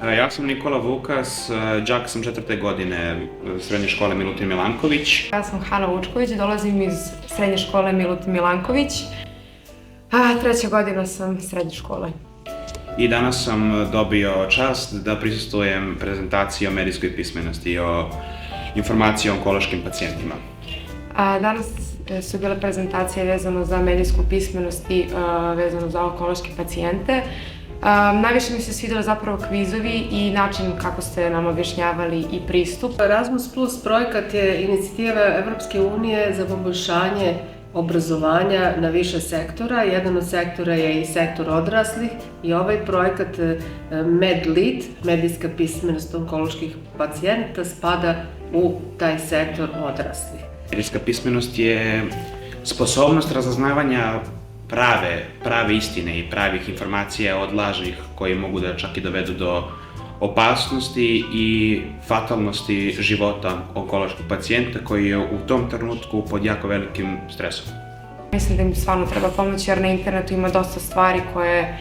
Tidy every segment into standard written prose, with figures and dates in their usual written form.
Ja sam Nikola Vukas, đak sam 4. godine srednje škole Milutin Milanković. Ja sam Hana Vučković, dolazim iz srednje škole Milutin Milanković, a 3. godina sam srednje škole. I danas sam dobio čast da prisustvujem prezentaciji o medijskoj pismenosti, o informaciji o onkološkim pacijentima. Danas su bile prezentacije vezano za medijsku pismenost i vezano za onkološke pacijente. Najviše mi se svidjeli zapravo kvizovi i način kako ste nam objašnjavali i pristup. Erasmus Plus projekat je inicijativa Evropske unije za poboljšanje obrazovanja na više sektora. Jedan od sektora je i sektor odraslih i ovaj projekat MedLead, medijska pismenost onkoloških pacijenta, spada u taj sektor odraslih. Medijska pismenost je sposobnost razaznavanja prave istine i pravih informacija od lažnih koji mogu da čak i dovedu do opasnosti i fatalnosti života onkološkog pacijenta koji je u tom trenutku pod jako velikim stresom. Mislim da im stvarno treba pomoći jer na internetu ima dosta stvari koje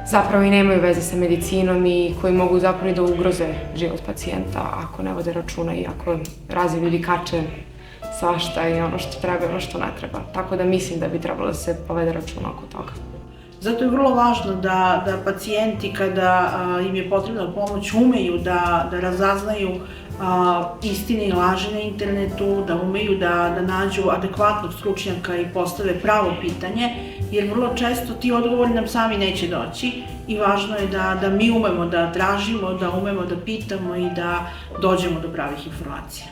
zapravo i nemaju veze sa medicinom i koji mogu zapravo i da ugroze život pacijenta ako ne vode računa i ako razni ljudi kače svašta i ono što treba i ono što ne treba. Tako da mislim da bi trebalo da se povede računa oko toga. Zato je vrlo važno da pacijenti kada im je potrebna pomoć umeju da razaznaju istine i laži na internetu, da umeju da nađu adekvatnog stručnjaka i postave pravo pitanje, jer vrlo često ti odgovori nam sami neće doći i važno je da mi umemo da tražimo, da umemo da pitamo i da dođemo do pravih informacija.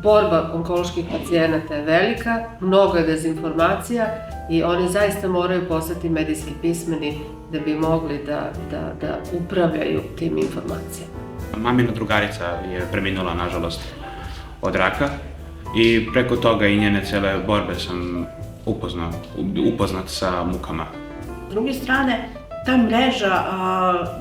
Borba onkoloških pacijenata je velika, mnogo je dezinformacija i oni zaista moraju postati medijski pismeni da bi mogli da upravljaju tim informacijama. Mamina drugarica je preminula, nažalost, od raka i preko toga i njene cele borbe sam upoznat sa mukama. S druge strane, ta mreža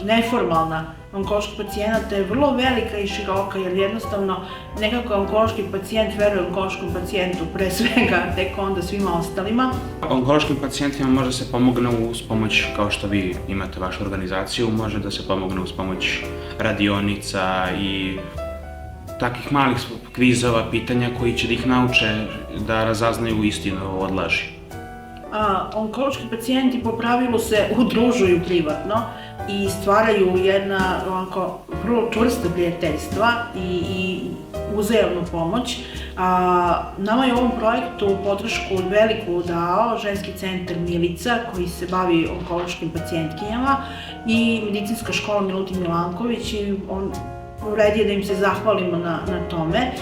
neformalna onkoloških pacijenata je vrlo velika i široka, jer jednostavno nekako onkološki pacijent veruje onkološkom pacijentu pre svega, tek onda svima ostalima. Onkološkim pacijentima može se pomogne uz pomoć, kao što vi imate vašu organizaciju, može da se pomogne uz pomoć radionica i takvih malih kvizova, pitanja koji će da ih nauče da razaznaju istinu od laži. Onkološki pacijenti po pravilu se udružuju privatno i stvaraju jedna vrlo čvrsta prijateljstva i uzajamnu pomoć. Nama je u ovom projektu podršku veliku dao ženski centar Milica koji se bavi onkološkim pacijentkinjama i medicinska škola Milutin Milanković i red je da im se zahvalimo na tome.